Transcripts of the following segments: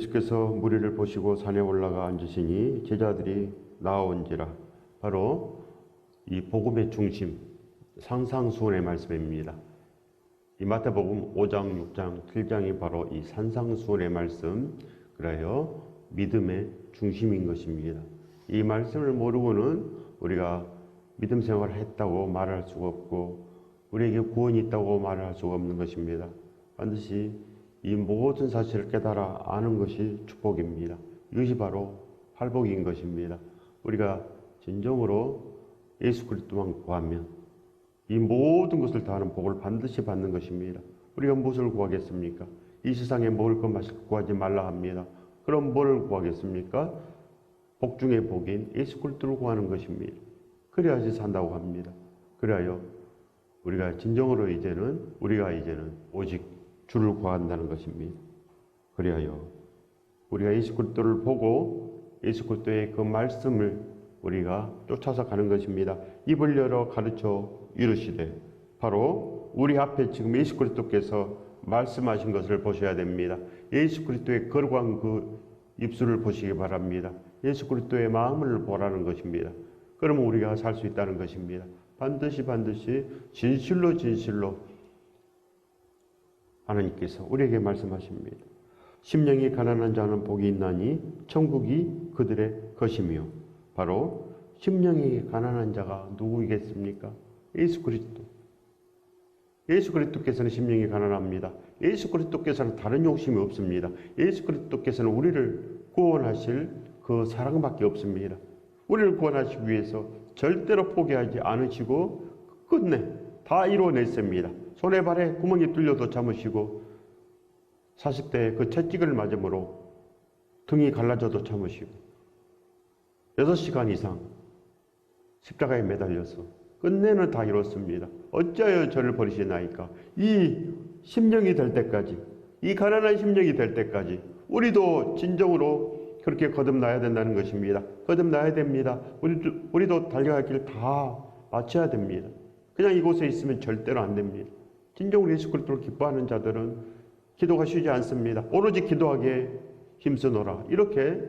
예수께서 무리를 보시고 산에 올라가 앉으시니 제자들이 나아온지라. 바로 이 복음의 중심, 산상수훈의 말씀입니다. 이 마태복음 5장, 6장, 7장이 바로 이 산상수훈의 말씀, 그래요 믿음의 중심인 것입니다. 이 말씀을 모르고는 우리가 믿음 생활을 했다고 말할 수가 없고 우리에게 구원이 있다고 말할 수가 없는 것입니다. 반드시 이 모든 사실을 깨달아 아는 것이 축복입니다. 이것이 바로 팔복인 것입니다. 우리가 진정으로 예수 그리스도만 구하면 이 모든 것을 다하는 복을 반드시 받는 것입니다. 우리가 무엇을 구하겠습니까? 이 세상에 먹을 것 마실 것 구하지 말라 합니다. 그럼 뭘 구하겠습니까? 복 중의 복인 예수 그리스도를 구하는 것입니다. 그래야지 산다고 합니다. 그래야 우리가 진정으로 우리가 이제는 오직 주를 구한다는 것입니다. 그래야 우리가 예수 그리스도를 보고 예수 그리스도의 그 말씀을 우리가 쫓아서 가는 것입니다. 입을 열어 가르쳐 이르시되, 바로 우리 앞에 지금 예수 그리스도께서 말씀하신 것을 보셔야 됩니다. 예수 그리스도의 거룩한 그 입술을 보시기 바랍니다. 예수 그리스도의 마음을 보라는 것입니다. 그러면 우리가 살 수 있다는 것입니다. 반드시 진실로 하나님께서 우리에게 말씀하십니다. 심령이 가난한 자는 복이 있나니 천국이 그들의 것이며. 바로 심령이 가난한 자가 누구이겠습니까? 예수 그리스도. 예수 그리스도께서는 심령이 가난합니다. 예수 그리스도께서는 다른 욕심이 없습니다. 예수 그리스도께서는 우리를 구원하실 그 사랑밖에 없습니다. 우리를 구원하시기 위해서 절대로 포기하지 않으시고 끝내 다 이루어냈습니다. 손에 발에 구멍이 뚫려도 참으시고 40대에 그 채찍을 맞음으로 등이 갈라져도 참으시고 6시간 이상 십자가에 매달려서 끝내는 다 이뤘습니다. 어찌하여 저를 버리시나이까? 이 심령이 될 때까지, 이 가난한 심령이 될 때까지 우리도 진정으로 그렇게 거듭나야 된다는 것입니다. 거듭나야 됩니다. 우리도 달려갈 길 다 마쳐야 됩니다. 그냥 이곳에 있으면 절대로 안 됩니다. 진정으로 예수 그리스도를 기뻐하는 자들은 기도가 쉬지 않습니다. 오로지 기도하기에 힘쓰노라. 이렇게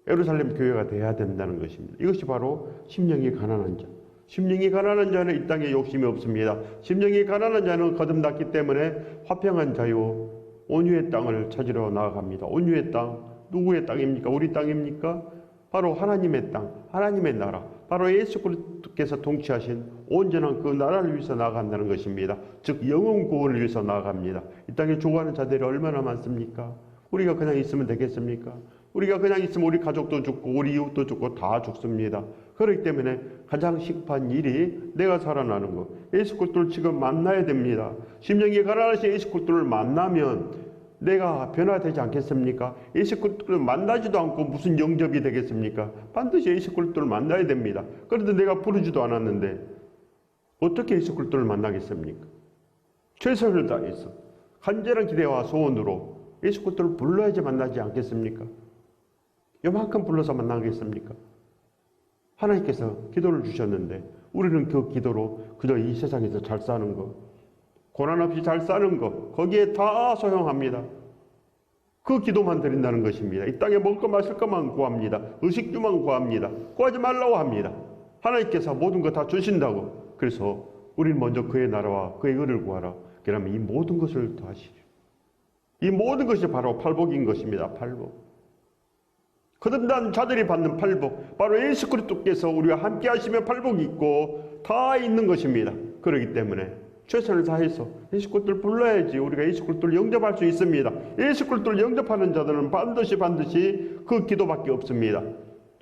예루살렘 교회가 돼야 된다는 것입니다. 이것이 바로 심령이 가난한 자. 심령이 가난한 자는 이 땅에 욕심이 없습니다. 심령이 가난한 자는 거듭났기 때문에 화평한 자유, 온유의 땅을 찾으러 나아갑니다. 온유의 땅, 누구의 땅입니까? 우리 땅입니까? 바로 하나님의 땅, 하나님의 나라, 바로 예수 그리스도께서 통치하신 온전한 그 나라를 위해서 나아간다는 것입니다. 즉 영혼 구원을 위해서 나아갑니다. 이 땅에 죽어가는 자들이 얼마나 많습니까? 우리가 그냥 있으면 되겠습니까? 우리가 그냥 있으면 우리 가족도 죽고 우리 이웃도 죽고 다 죽습니다. 그렇기 때문에 가장 시급한 일이 내가 살아나는 것, 예수 그리스도를 지금 만나야 됩니다. 심령이 가난하신 예수 그리스도를 만나면 내가 변화되지 않겠습니까? 예수 그리스도를 만나지도 않고 무슨 영접이 되겠습니까? 반드시 예수 그리스도를 만나야 됩니다. 그런데 내가 부르지도 않았는데 어떻게 예수 그리스도를 만나겠습니까? 최선을 다해서 간절한 기대와 소원으로 예수 그리스도를 불러야지 만나지 않겠습니까? 요만큼 불러서 만나겠습니까? 하나님께서 기도를 주셨는데 우리는 그 기도로 그저 이 세상에서 잘 사는 것, 고난 없이 잘 사는 것, 거기에 다 소용합니다. 그 기도만 드린다는 것입니다. 이 땅에 먹을 것 마실 것만 구합니다. 의식주만 구합니다. 구하지 말라고 합니다. 하나님께서 모든 것 다 주신다고. 그래서 우리는 먼저 그의 나라와 그의 의를 구하라. 그러면 이 모든 것을 다 하시죠. 이 모든 것이 바로 팔복인 것입니다. 팔복. 거듭난 자들이 받는 팔복, 바로 예수 그리스도께서 우리와 함께 하시며 팔복이 있고 다 있는 것입니다. 그렇기 때문에 최선을 다해서 예수 그리스도를 불러야지 우리가 예수 그리스도를 영접할 수 있습니다. 예수 그리스도를 영접하는 자들은 반드시 그 기도밖에 없습니다.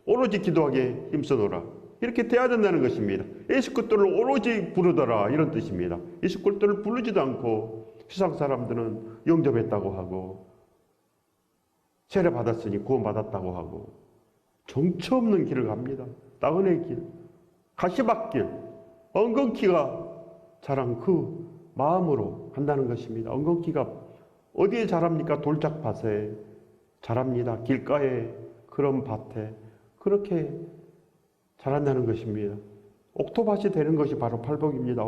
오로지 기도하기에 힘써노라. 이렇게 돼야 된다는 것입니다. 예수 그리스도를 오로지 부르더라, 이런 뜻입니다. 예수 그리스도를 부르지도 않고 세상 사람들은 영접했다고 하고 세례 받았으니 구원받았다고 하고 정처 없는 길을 갑니다. 나그네 길, 가시밭길, 엉겅퀴가 자란 그 마음으로 간다는 것입니다. 엉겅퀴가 어디에 자랍니까? 돌짝밭에 자랍니다. 길가에, 그런 밭에 그렇게 자란다는 것입니다. 옥토밭이 되는 것이 바로 팔복입니다.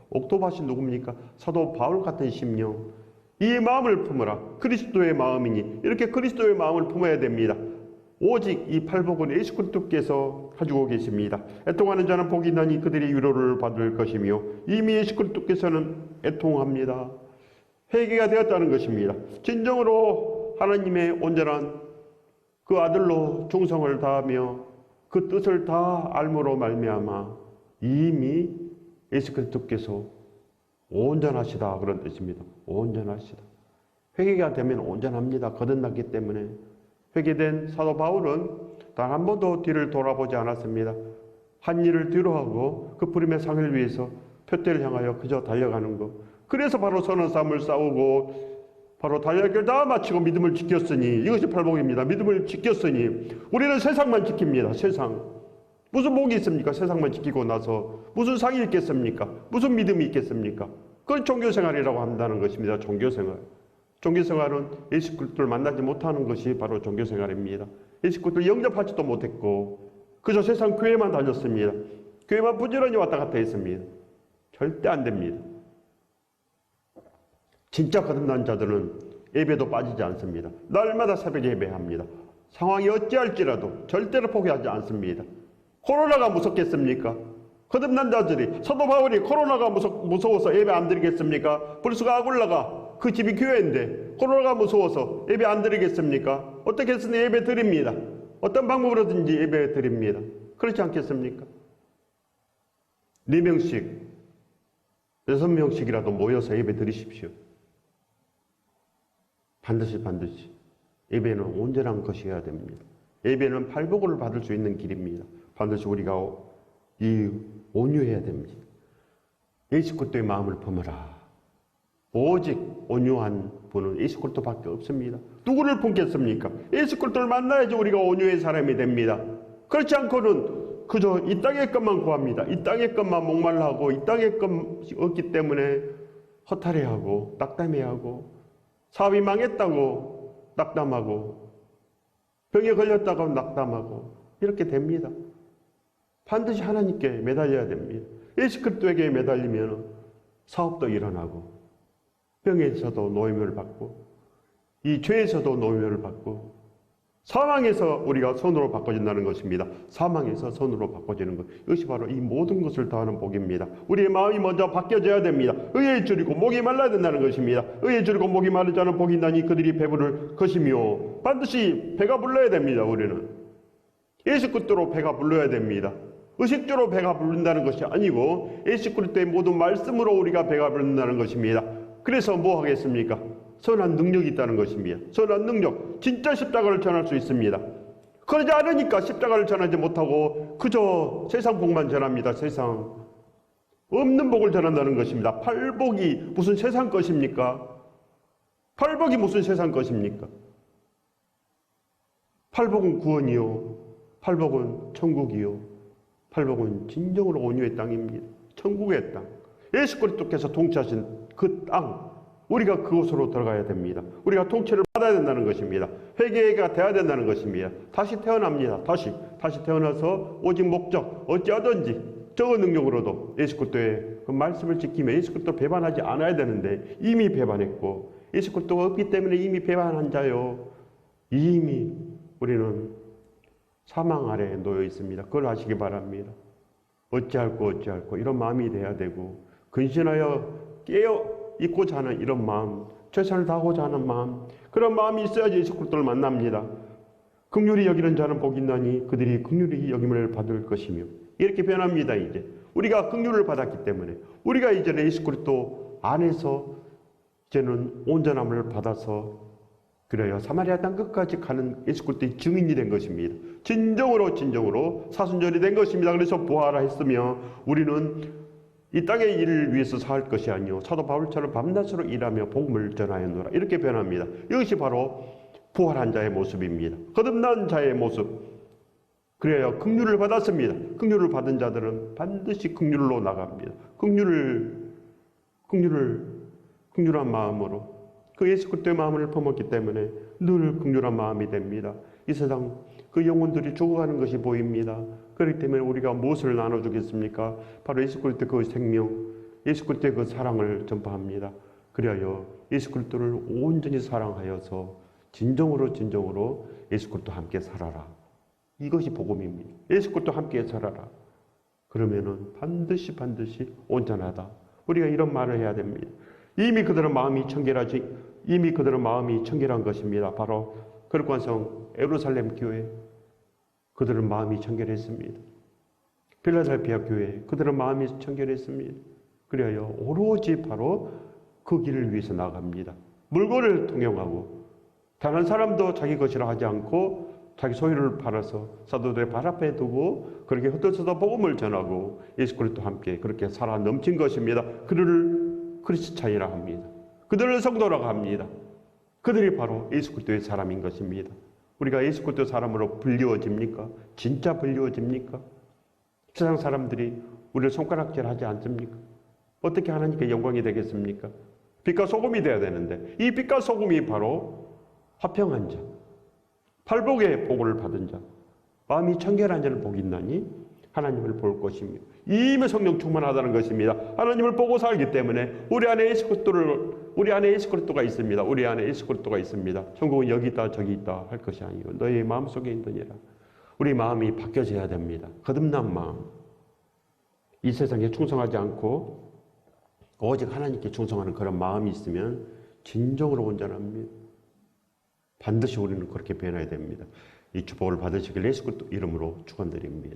옥토밭이 누굽니까? 사도 바울 같은 심령, 이 마음을 품어라. 그리스도의 마음이니 이렇게 그리스도의 마음을 품어야 됩니다. 오직 이 팔복은 예수 그리스도께서 가지고 계십니다. 애통하는 자는 복이 있나니 그들이 위로를 받을 것이며 이미 예수 그리스도께서는 애통합니다. 회개가 되었다는 것입니다. 진정으로 하나님의 온전한 그 아들로 충성을 다하며 그 뜻을 다 알므로 말미암아 이미 예수 그리스도께서 온전하시다 그런 뜻입니다. 온전하시다. 회개가 되면 온전합니다. 거듭났기 때문에. 회개된 사도 바울은 단 한 번도 뒤를 돌아보지 않았습니다. 한 일을 뒤로하고 그 부름의 상을 위해서 표대를 향하여 그저 달려가는 것. 그래서 바로 선한 싸움을 싸우고 바로 달려길 다 마치고 믿음을 지켰으니 이것이 팔복입니다. 믿음을 지켰으니 우리는 세상만 지킵니다. 세상. 무슨 복이 있습니까? 세상만 지키고 나서 무슨 상이 있겠습니까? 무슨 믿음이 있겠습니까? 그건 종교생활이라고 한다는 것입니다. 종교생활. 종교생활은 예수 그리스도를 만나지 못하는 것이 바로 종교생활입니다. 예수 그리스도를 영접하지도 못했고 그저 세상 교회만 다녔습니다. 교회만 부지런히 왔다 갔다 했습니다. 절대 안 됩니다. 진짜 거듭난 자들은 예배도 빠지지 않습니다. 날마다 새벽에 예배합니다. 상황이 어찌할지라도 절대로 포기하지 않습니다. 코로나가 무섭겠습니까? 거듭난 자들이 사도 바울이 코로나가 무서워서 예배 안 드리겠습니까? 브루스가 아굴라가 그 집이 교회인데 코로나가 무서워서 예배 안 드리겠습니까? 어떻게 해서든 예배 드립니다. 어떤 방법으로든지 예배 드립니다. 그렇지 않겠습니까? 4명씩 6명씩이라도 모여서 예배 드리십시오. 반드시 예배는 온전한 것이어야 됩니다. 예배는 팔복을 받을 수 있는 길입니다. 반드시 우리가 온유해야 됩니다. 예수 그리스도의 마음을 품어라. 오직 온유한 분은 예수 그리스도밖에 없습니다. 누구를 품겠습니까? 예수 그리스도를 만나야지 우리가 온유의 사람이 됩니다. 그렇지 않고는 그저 이 땅의 것만 구합니다. 이 땅의 것만 목말라하고 이 땅의 것 없기 때문에 허탈해하고 낙담해하고 사업이 망했다고 낙담하고 병에 걸렸다고 낙담하고 이렇게 됩니다. 반드시 하나님께 매달려야 됩니다. 예수 그리스도에게 매달리면 사업도 일어나고 병에서도 노임을 받고 이 죄에서도 노임을 받고 사망에서 우리가 선으로 바꿔진다는 것입니다. 사망에서 선으로 바꿔지는 것. 이것이 바로 이 모든 것을 더하는 복입니다. 우리의 마음이 먼저 바뀌어져야 됩니다. 의에 줄이고 목이 말라야 된다는 것입니다. 의에 줄이고 목이 마르지 않은 복이 있나니 그들이 배부를 것이며 반드시 배가 불러야 됩니다. 우리는 예수 그리스도로 배가 불러야 됩니다. 의식주로 배가 부른다는 것이 아니고 예수 그리스도의 모든 말씀으로 우리가 배가 부른다는 것입니다. 그래서 뭐 하겠습니까? 선한 능력이 있다는 것입니다. 선한 능력, 진짜 십자가를 전할 수 있습니다. 그러지 않으니까 십자가를 전하지 못하고 그저 세상 복만 전합니다. 세상 없는 복을 전한다는 것입니다. 팔복이 무슨 세상 것입니까? 팔복이 무슨 세상 것입니까? 팔복은 구원이요, 팔복은 천국이요, 팔복은 진정으로 온유의 땅입니다. 천국의 땅. 예수 그리스도께서 통치하신 그 땅, 우리가 그곳으로 들어가야 됩니다. 우리가 통치를 받아야 된다는 것입니다. 회개가 돼야 된다는 것입니다. 다시 태어납니다. 다시 태어나서 오직 목적 어찌하든지 적은 능력으로도 예수 그리스도의 그 말씀을 지키며 예수 그리스도 배반하지 않아야 되는데 이미 배반했고 예수 그리스도가 없기 때문에 이미 배반한 자요. 이미 우리는 사망 아래에 놓여 있습니다. 그걸 아시기 바랍니다. 어찌할꼬 이런 마음이 돼야 되고 근신하여 깨어 있고자 하는 이런 마음, 최선을 다하고자 하는 마음, 그런 마음이 있어야지 예수 그리스도를 만납니다. 긍휼히 여기는 자는 복이 있나니 그들이 긍휼히 여김을 받을 것이며 이렇게 변합니다. 이제 우리가 긍휼을 받았기 때문에 우리가 이제는 예수 그리스도 안에서 이제는 온전함을 받아서 그래요. 사마리아 땅 끝까지 가는 예수 그리스도의 증인이 된 것입니다. 진정으로 사순절이 된 것입니다. 그래서 부활하 했으며 우리는 이 땅의 일을 위해서 살 것이 아니요 사도 바울처럼 밤낮으로 일하며 복음을 전하였노라. 이렇게 변합니다. 이것이 바로 부활한 자의 모습입니다. 거듭난 자의 모습. 그래야 긍휼을 받았습니다. 긍휼을 받은 자들은 반드시 긍휼로 나갑니다. 긍휼한 마음으로 그 예수 그리스도의 마음을 품었기 때문에 늘 긍휼한 마음이 됩니다. 이 세상 그 영혼들이 죽어가는 것이 보입니다. 그렇기 때문에 우리가 무엇을 나눠주겠습니까? 바로 예수 그리스도의 그 생명, 예수 그리스도의 그 사랑을 전파합니다. 그리하여 예수 그리스도를 온전히 사랑하여서 진정으로 예수 그리스도와 함께 살아라. 이것이 복음입니다. 예수 그리스도와 함께 살아라. 그러면은 반드시 온전하다. 우리가 이런 말을 해야 됩니다. 이미 그들은 마음이 청결한 것입니다. 바로 거룩한 예루살렘 교회, 그들은 마음이 청결했습니다. 필라델피아 교회, 그들은 마음이 청결했습니다. 그리하여 오로지 바로 그 길을 위해서 나갑니다. 물건을 통용하고 다른 사람도 자기 것이라 하지 않고 자기 소유를 팔아서 사도들의 발 앞에 두고 그렇게 흩어져서 복음을 전하고 예수 그리스도와 함께 그렇게 살아 넘친 것입니다. 그들을 크리스찬이라 합니다. 그들을 성도라고 합니다. 그들이 바로 예수 그리스도의 사람인 것입니다. 우리가 예수 그리스도 사람으로 불리워집니까? 진짜 불리워집니까? 세상 사람들이 우리를 손가락질하지 않습니까? 어떻게 하나님께 영광이 되겠습니까? 빛과 소금이 되어야 되는데 이 빛과 소금이 바로 화평한 자, 팔복의 복을 받은 자, 마음이 청결한 자를 복이 있나니 하나님을 볼 것이며 이미 성령 충만하다는 것입니다. 하나님을 보고 살기 때문에 우리 안에 예수 그리스도가 있습니다. 우리 안에 예수 그리스도가 있습니다. 천국은 여기 있다 저기 있다 할 것이 아니고 너희 마음속에 있느니라. 우리 마음이 바뀌어져야 됩니다. 거듭난 마음. 이 세상에 충성하지 않고 오직 하나님께 충성하는 그런 마음이 있으면 진정으로 온전합니다. 반드시 우리는 그렇게 변해야 됩니다. 이 축복을 받으시길 예수 그리스도 이름으로 축원드립니다.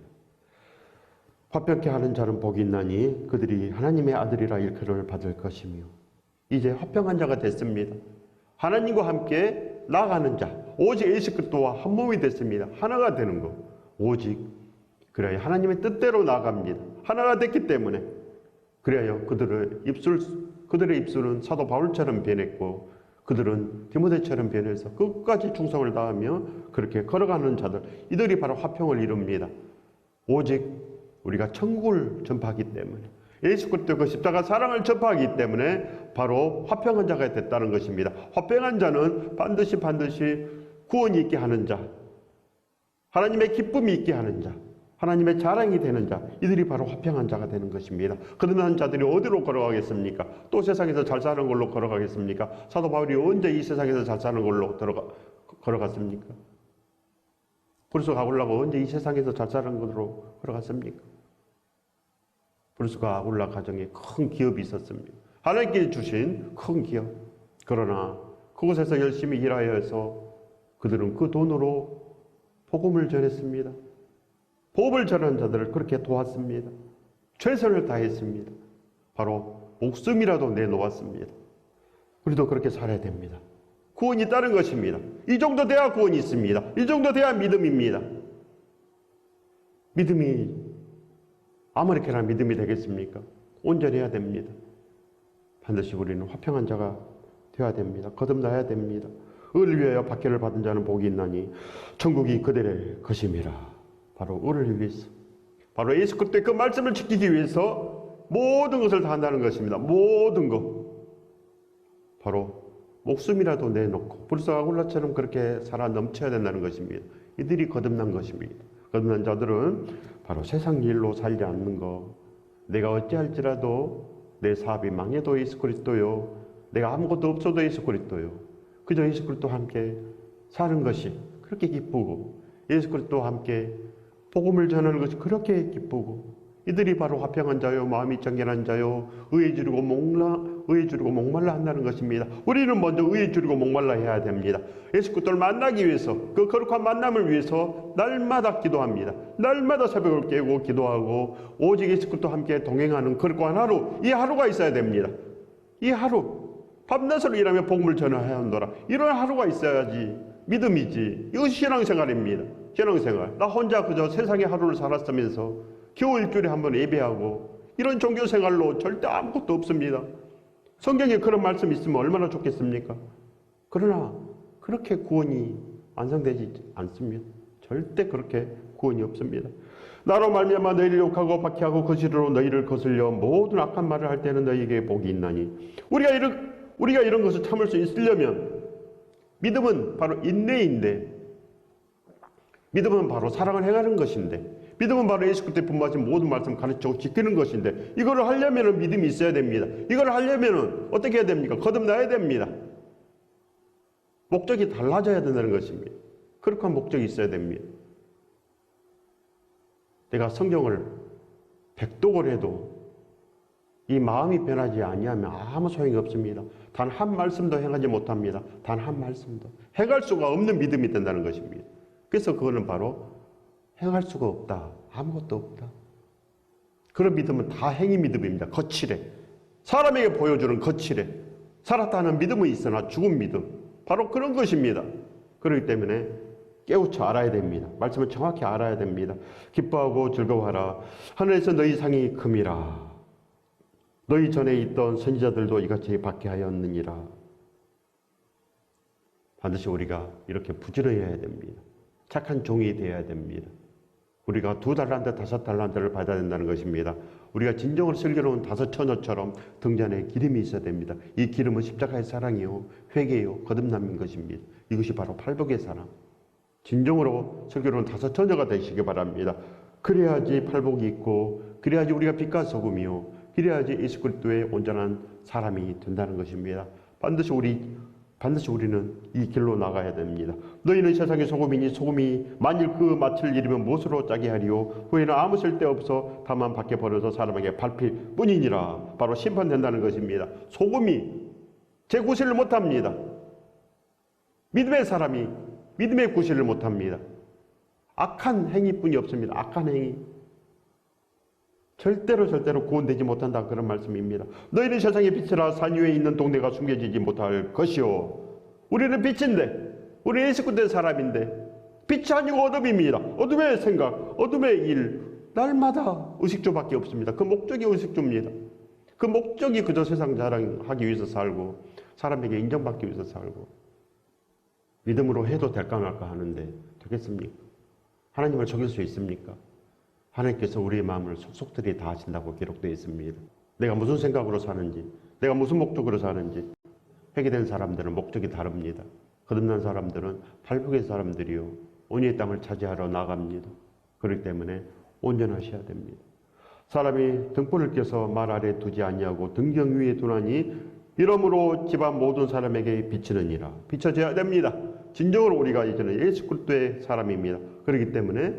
화평케 하는 자는 복이 있나니 그들이 하나님의 아들이라 일컬음을 받을 것이며 이제 화평한 자가 됐습니다. 하나님과 함께 나아가는 자, 오직 예수 그리스도와 한 몸이 됐습니다. 하나가 되는 것, 오직 그래야 하나님의 뜻대로 나아갑니다. 하나가 됐기 때문에 그래야 그들의 입술은 사도 바울처럼 변했고 그들은 디모데처럼 변해서 끝까지 충성을 다하며 그렇게 걸어가는 자들, 이들이 바로 화평을 이룹니다. 오직 우리가 천국을 전파하기 때문에 예수 그리스도의 그 십자가 사랑을 전파하기 때문에 바로 화평한 자가 됐다는 것입니다. 화평한 자는 반드시 구원이 있게 하는 자, 하나님의 기쁨이 있게 하는 자, 하나님의 자랑이 되는 자, 이들이 바로 화평한 자가 되는 것입니다. 거듭난 자들이 어디로 걸어가겠습니까? 또 세상에서 잘 사는 걸로 걸어가겠습니까? 사도 바울이 언제 이 세상에서 잘 사는 걸로 걸어갔습니까? 브루스가 아굴라가 언제 이 세상에서 잘 사는 걸로 걸어갔습니까? 브루스가 아굴라 가정에 큰 기업이 있었습니다. 하나님께 주신 큰 기업. 그러나 그곳에서 열심히 일하여 해서 그들은 그 돈으로 복음을 전했습니다. 복음을 전하는 자들을 그렇게 도왔습니다. 최선을 다했습니다. 바로 목숨이라도 내놓았습니다. 우리도 그렇게 살아야 됩니다. 구원이 있다는 것입니다. 이 정도 돼야 구원이 있습니다. 이 정도 돼야 믿음입니다. 믿음이 아무렇게나 믿음이 되겠습니까? 온전해야 됩니다. 반드시 우리는 화평한 자가 되어야 됩니다. 거듭나야 됩니다. 의를 위하여 박해를 받은 자는 복이 있나니 천국이 그들의 것임이라. 바로 의를 위해서, 바로 예수 그리스도의 그 말씀을 지키기 위해서 모든 것을 다 한다는 것입니다. 모든 것. 바로 목숨이라도 내놓고 불사가 굴라처럼 그렇게 살아 넘쳐야 된다는 것입니다. 이들이 거듭난 것입니다. 거듭난 자들은 바로 세상 일로 살지 않는 것. 내가 어찌할지라도 내 사업이 망해도 예수 그리스도요. 내가 아무것도 없어도 예수 그리스도요. 그저 예수 그리스도와 함께 사는 것이 그렇게 기쁘고 예수 그리스도와 함께 복음을 전하는 것이 그렇게 기쁘고 이들이 바로 화평한 자요, 마음이 청결한 자요, 의에 주르고 목말라 한다는 것입니다. 우리는 먼저 의에 주르고 목말라 해야 됩니다. 예수 그리스도를 만나기 위해서, 그 거룩한 만남을 위해서 날마다 기도합니다. 날마다 새벽을 깨고 기도하고 오직 예수 그리스도와 함께 동행하는 거룩한 하루, 이 하루가 있어야 됩니다. 이 하루, 밤낮으로 일하며 복음을 전하여야 한다라. 이런 하루가 있어야지 믿음이지. 이것이 신앙생활입니다. 신앙생활. 나 혼자 그저 세상의 하루를 살았으면서 겨우 일주일에 한 번 예배하고 이런 종교생활로 절대 아무것도 없습니다. 성경에 그런 말씀이 있으면 얼마나 좋겠습니까? 그러나 그렇게 구원이 완성되지 않습니다. 절대 그렇게 구원이 없습니다. 나로 말미암아 너희를 욕하고 박해하고 거짓으로 너희를 거슬려 모든 악한 말을 할 때는 너희에게 복이 있나니 우리가 이런 것을 참을 수 있으려면 믿음은 바로 인내인데 믿음은 바로 사랑을 행하는 것인데 믿음은 바로 예수 그리스도의 분부하신 모든 말씀 가르치고 지키는 것인데, 이거를 하려면 믿음이 있어야 됩니다. 이걸 하려면 어떻게 해야 됩니까? 거듭나야 됩니다. 목적이 달라져야 된다는 것입니다. 그렇게 한 목적이 있어야 됩니다. 내가 성경을 백독을 해도 이 마음이 변하지 아니하면 아무 소용이 없습니다. 단 한 말씀도 행하지 못합니다. 단 한 말씀도. 행할 수가 없는 믿음이 된다는 것입니다. 그래서 그거는 바로 행할 수가 없다. 아무것도 없다. 그런 믿음은 다 행위 믿음입니다. 거칠해. 사람에게 보여주는 거칠해. 살았다는 믿음은 있으나 죽은 믿음. 바로 그런 것입니다. 그렇기 때문에 깨우쳐 알아야 됩니다. 말씀을 정확히 알아야 됩니다. 기뻐하고 즐거워하라. 하늘에서 너희 상이 큼이라. 너희 전에 있던 선지자들도 이같이 받게 하였느니라. 반드시 우리가 이렇게 부지런해야 됩니다. 착한 종이 되어야 됩니다. 우리가 2달란트, 5달란트를 받아야 된다는 것입니다. 우리가 진정으로 슬기로운 5처녀처럼 등잔에 기름이 있어야 됩니다. 이 기름은 십자가의 사랑이요, 회개요, 거듭남인 것입니다. 이것이 바로 팔복의 사랑. 진정으로 슬기로운 5처녀가 되시기 바랍니다. 그래야지 팔복이 있고, 그래야지 우리가 빛과 소금이요, 그래야지 예수 그리스도의 온전한 사람이 된다는 것입니다. 반드시 우리는 이 길로 나가야 됩니다. 너희는 세상의 소금이니 소금이 만일 그 맛을 잃으면 무엇으로 짜게 하리요? 후에는 아무 쓸데없어 다만 밖에 버려서 사람에게 밟힐 뿐이니라. 바로 심판된다는 것입니다. 소금이 제 구실을 못합니다. 믿음의 사람이 믿음의 구실을 못합니다. 악한 행위뿐이 없습니다. 악한 행위. 절대로 구원되지 못한다, 그런 말씀입니다. 너희는 세상의 빛이라. 산 위에 있는 동네가 숨겨지지 못할 것이요. 우리는 빛인데, 우리는 예수 그리스도의 사람인데, 빛이 아니고 어둠입니다. 어둠의 생각, 어둠의 일, 날마다 의식주밖에 없습니다. 그 목적이 의식주입니다. 그 목적이 그저 세상 자랑하기 위해서 살고, 사람에게 인정받기 위해서 살고, 믿음으로 해도 될까 말까 하는데 되겠습니까? 하나님을 속일 수 있습니까? 하나님께서 우리의 마음을 속속들이 다 아신다고 기록되어 있습니다. 내가 무슨 생각으로 사는지, 내가 무슨 목적으로 사는지. 회개된 사람들은 목적이 다릅니다. 거듭난 사람들은 팔복의 사람들이요, 온유의 땅을 차지하러 나갑니다. 그렇기 때문에 온전하셔야 됩니다. 사람이 등불을 껴서 말 아래 두지 아니하고 등경 위에 두나니 이러므로 집안 모든 사람에게 비치느니라. 비춰져야 됩니다. 진정으로 우리가 이제는 예수 그리스도의 사람입니다. 그렇기 때문에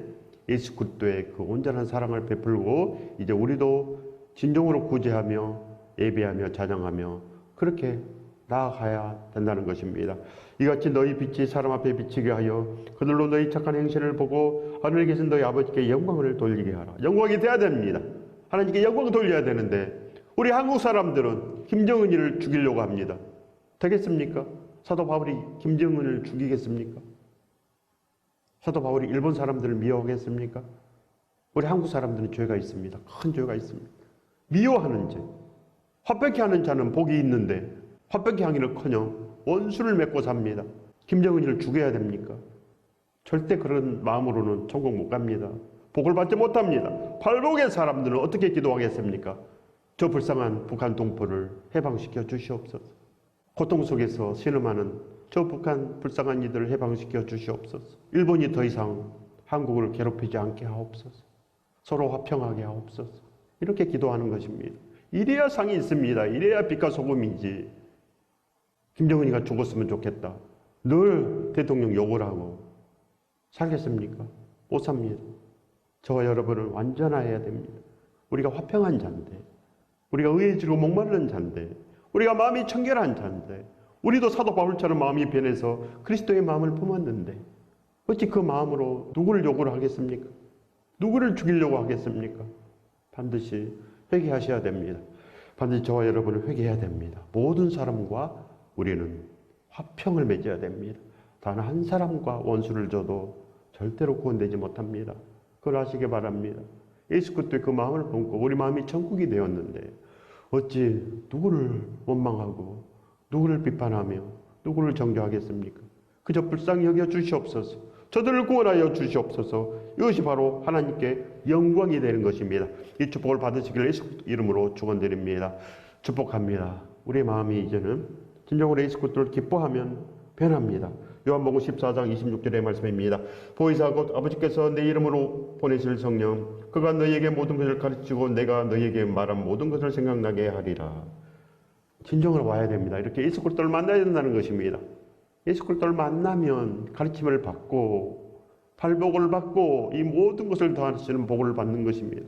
예수 그리스도의 그 온전한 사랑을 베풀고 이제 우리도 진정으로 구제하며 예배하며 찬양하며 그렇게 나아가야 된다는 것입니다. 이같이 너희 빛이 사람 앞에 비치게 하여 그들로 너희 착한 행실을 보고 하늘에 계신 너희 아버지께 영광을 돌리게 하라. 영광이 돼야 됩니다. 하나님께 영광을 돌려야 되는데 우리 한국 사람들은 김정은이를 죽이려고 합니다. 되겠습니까? 사도 바울이 김정은을 죽이겠습니까? 사도 바울이 일본 사람들을 미워하겠습니까? 우리 한국 사람들은 죄가 있습니다. 큰 죄가 있습니다. 미워하는 죄. 화평케 하는 자는 복이 있는데 화평케 하기는커녕 원수를 맺고 삽니다. 김정은이를 죽여야 됩니까? 절대 그런 마음으로는 천국 못 갑니다. 복을 받지 못합니다. 팔복의 사람들은 어떻게 기도하겠습니까? 저 불쌍한 북한 동포를 해방시켜 주시옵소서. 고통 속에서 신음하는 저 북한 불쌍한 이들을 해방시켜 주시옵소서. 일본이 더 이상 한국을 괴롭히지 않게 하옵소서. 서로 화평하게 하옵소서. 이렇게 기도하는 것입니다. 이래야 상이 있습니다. 이래야 빛과 소금이지. 김정은이가 죽었으면 좋겠다. 늘 대통령 욕을 하고 살겠습니까? 못 삽니다. 저와 여러분은 완전해야 됩니다. 우리가 화평한 자인데, 우리가 의해지고 목마른 자인데, 우리가 마음이 청결한 자인데, 우리도 사도 바울처럼 마음이 변해서 그리스도의 마음을 품었는데 어찌 그 마음으로 누구를 욕을 하겠습니까? 누구를 죽이려고 하겠습니까? 반드시 회개하셔야 됩니다. 반드시 저와 여러분은 회개해야 됩니다. 모든 사람과 우리는 화평을 맺어야 됩니다. 단 한 사람과 원수를 져도 절대로 구원되지 못합니다. 그걸 아시기 바랍니다. 예수 그리스도의 그 마음을 품고 우리 마음이 천국이 되었는데 어찌 누구를 원망하고 누구를 비판하며 누구를 정죄하겠습니까? 그저 불쌍히 여겨 주시옵소서. 저들을 구원하여 주시옵소서. 이것이 바로 하나님께 영광이 되는 것입니다. 이 축복을 받으시길 예수 이름으로 축원드립니다. 축복합니다. 우리의 마음이 이제는 진정으로 예수 그리스도를 기뻐하면 변합니다. 요한복음 14장 26절의 말씀입니다. 보혜사 곧 아버지께서 내 이름으로 보내실 성령 그가 너희에게 모든 것을 가르치고 내가 너희에게 말한 모든 것을 생각나게 하리라. 진정으로 와야 됩니다. 이렇게 예수 그리스도를 만나야 된다는 것입니다. 예수 그리스도를 만나면 가르침을 받고 팔복을 받고 이 모든 것을 더하시는 복을 받는 것입니다.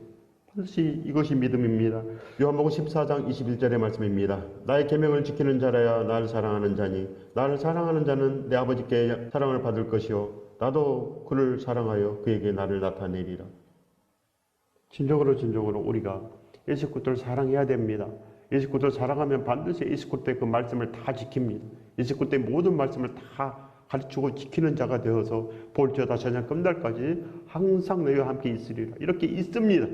반드시 이것이 믿음입니다. 요한복음 14장 21절의 말씀입니다. 나의 계명을 지키는 자라야 나를 사랑하는 자니 나를 사랑하는 자는 내 아버지께 사랑을 받을 것이요 나도 그를 사랑하여 그에게 나를 나타내리라. 진정으로 우리가 예수 그리스도를 사랑해야 됩니다. 예수 그리스도를 사랑하면 반드시 예수 그리스도의 그 말씀을 다 지킵니다. 예수 그리스도의 모든 말씀을 다 가르치고 지키는 자가 되어서 볼지어다 저녁 끝날까지 항상 너희와 함께 있으리라. 이렇게 있습니다.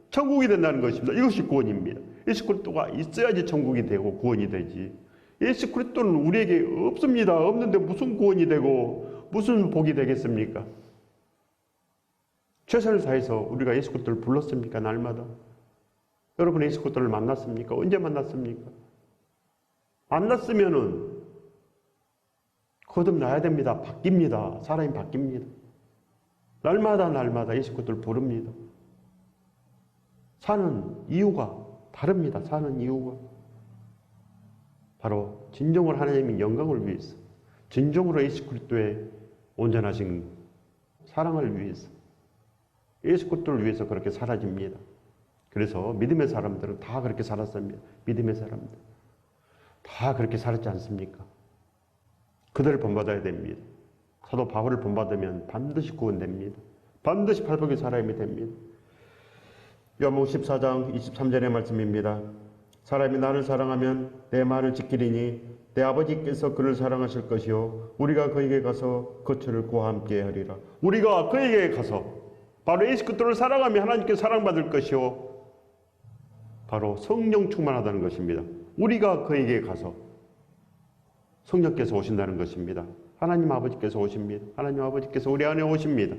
천국이 된다는 것입니다. 이것이 구원입니다. 예수 그리스도가 있어야지 천국이 되고 구원이 되지. 예수 그리스도는 우리에게 없습니다. 없는데 무슨 구원이 되고 무슨 복이 되겠습니까? 최선을 다해서 우리가 예수 그리스도를 불렀습니까? 날마다. 여러분 예수 그리스도를 만났습니까? 언제 만났습니까? 만났으면은 거듭나야 됩니다. 바뀝니다. 사람이 바뀝니다. 날마다 예수 그리스도를 부릅니다. 사는 이유가 다릅니다. 사는 이유가 바로 진정으로 하나님의 영광을 위해서, 진정으로 예수 그리스도의 온전하신 사랑을 위해서, 예수 그리스도를 위해서 그렇게 사라집니다. 그래서 믿음의 사람들은 다 그렇게 살았습니다. 믿음의 사람들 다 그렇게 살았지 않습니까? 그들을 본받아야 됩니다. 사도 바울을 본받으면 반드시 구원됩니다. 반드시 팔복의 사람이 됩니다. 요한복음 14장 23절의 말씀입니다. 사람이 나를 사랑하면 내 말을 지키리니 내 아버지께서 그를 사랑하실 것이요 우리가 그에게 가서 거처를 그와 함께 하리라. 우리가 그에게 가서 바로 예수 그리스도를 사랑하며 하나님께 사랑받을 것이요 바로 성령 충만하다는 것입니다. 우리가 그에게 가서 성령께서 오신다는 것입니다. 하나님 아버지께서 오십니다. 하나님 아버지께서 우리 안에 오십니다.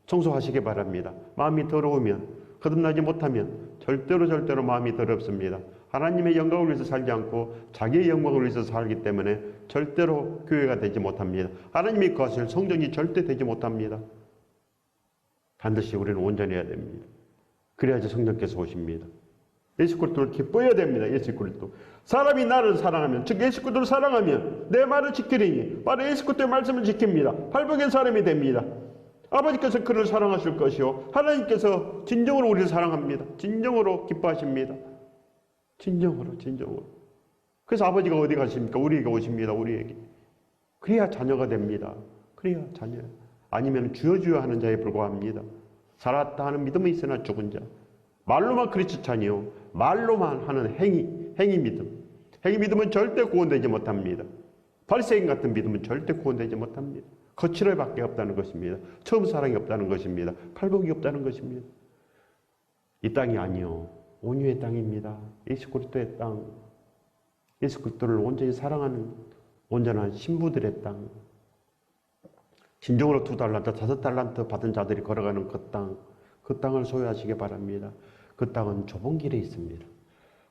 청소하시기 바랍니다. 마음이 더러우면 거듭나지 못하면 절대로 마음이 더럽습니다. 하나님의 영광을 위해서 살지 않고 자기의 영광을 위해서 살기 때문에 절대로 교회가 되지 못합니다. 하나님이 거하실 성전이 절대 되지 못합니다. 반드시 우리는 온전해야 됩니다. 그래야지 성령께서 오십니다. 예수 그리스도를 기뻐해야 됩니다. 예수 그리스도. 사람이 나를 사랑하면, 즉 예수 그리스도를 사랑하면 내 말을 지키리니 바로 예수 그리스도의 말씀을 지킵니다. 팔복의 사람이 됩니다. 아버지께서 그를 사랑하실 것이요 하나님께서 진정으로 우리를 사랑합니다. 진정으로 기뻐하십니다. 진정으로. 그래서 아버지가 어디 가십니까? 우리에게 오십니다. 우리에게. 그래야 자녀가 됩니다. 그래야 자녀. 아니면 주여 하는 자에 불과합니다. 살았다 하는 믿음이 있으나 죽은 자. 말로만 크리스찬이요 말로만 하는 행위 믿음. 행위 믿음은 절대 구원되지 못합니다. 바리새인 같은 믿음은 절대 구원되지 못합니다. 거칠어밖에 없다는 것입니다. 처음 사랑이 없다는 것입니다. 팔복이 없다는 것입니다. 이 땅이 아니요 온유의 땅입니다. 예수 그리스도의 땅. 예수 그리스도를 온전히 사랑하는 온전한 신부들의 땅. 진정으로 2달란트, 5달란트 받은 자들이 걸어가는 그 땅. 그 땅을 소유하시기 바랍니다. 그 땅은 좁은 길에 있습니다.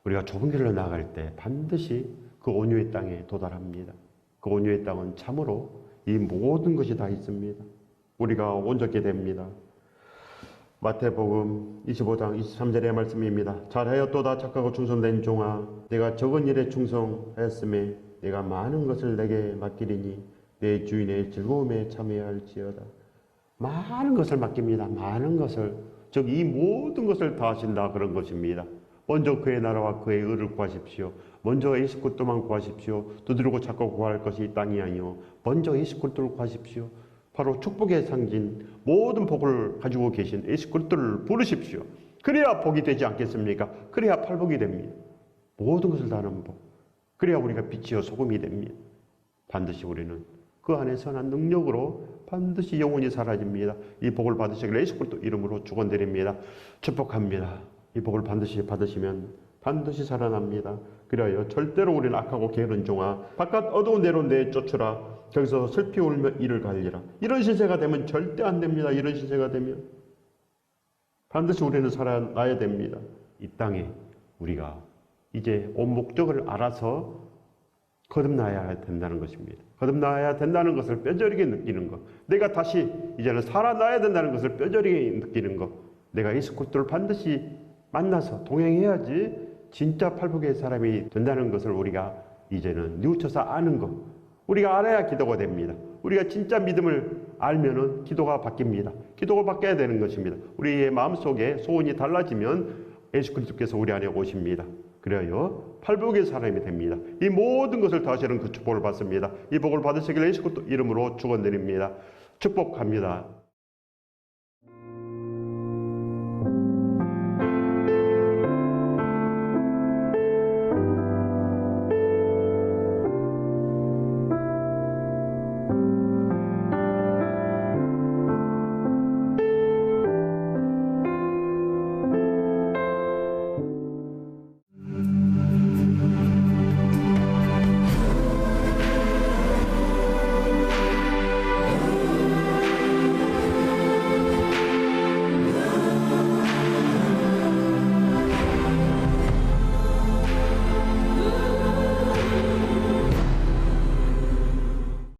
우리가 좁은 길로 나아갈 때 반드시 그 온유의 땅에 도달합니다. 그 온유의 땅은 참으로 이 모든 것이 다 있습니다. 우리가 온전케 됩니다. 마태복음 25장 23절의 말씀입니다. 잘하였도다 착하고 충성된 종아 내가 적은 일에 충성하였음에 내가 많은 것을 내게 맡기리니 내 주인의 즐거움에 참여해야 할지어다. 많은 것을 맡깁니다. 많은 것을. 즉 이 모든 것을 다 하신다 그런 것입니다. 먼저 그의 나라와 그의 의를 구하십시오. 먼저 예수 그리스도만 구하십시오. 두드리고 찾고 구할 것이 이 땅이 아니요 먼저 예수 그리스도를 구하십시오. 바로 축복의 상징 모든 복을 가지고 계신 예수 그리스도를 부르십시오. 그래야 복이 되지 않겠습니까? 그래야 팔복이 됩니다. 모든 것을 다 하는 복. 그래야 우리가 빛이요 소금이 됩니다. 반드시 우리는 그 안에 선한 능력으로 반드시 영원히 사라집니다. 이 복을 받으시길 예수 그리스도 이름으로 축원드립니다. 축복합니다. 이 복을 반드시 받으시면 반드시 살아납니다. 그래야 절대로 우리는 악하고 게으른 종아 바깥 어두운 데로 내쫓으라. 거기서 슬피 울며 이를 갈리라. 이런 시세가 되면 절대 안 됩니다. 이런 시세가 되면 반드시 우리는 살아나야 됩니다. 이 땅에 우리가 이제 온 목적을 알아서 거듭나야 된다는 것입니다. 거듭나야 된다는 것을 뼈저리게 느끼는 것. 내가 다시 이제는 살아나야 된다는 것을 뼈저리게 느끼는 것. 내가 예수 그리스도를 반드시 만나서 동행해야지 진짜 팔복의 사람이 된다는 것을 우리가 이제는 뉘우쳐서 아는 것. 우리가 알아야 기도가 됩니다. 우리가 진짜 믿음을 알면은 기도가 바뀝니다. 기도가 바뀌어야 되는 것입니다. 우리의 마음속에 소원이 달라지면 예수 그리스도께서 우리 안에 오십니다. 그래요 팔복의 사람이 됩니다. 이 모든 것을 다시는 그 축복을 받습니다. 이 복을 받으시길 예수 그리스도 이름으로 축원드립니다. 축복합니다.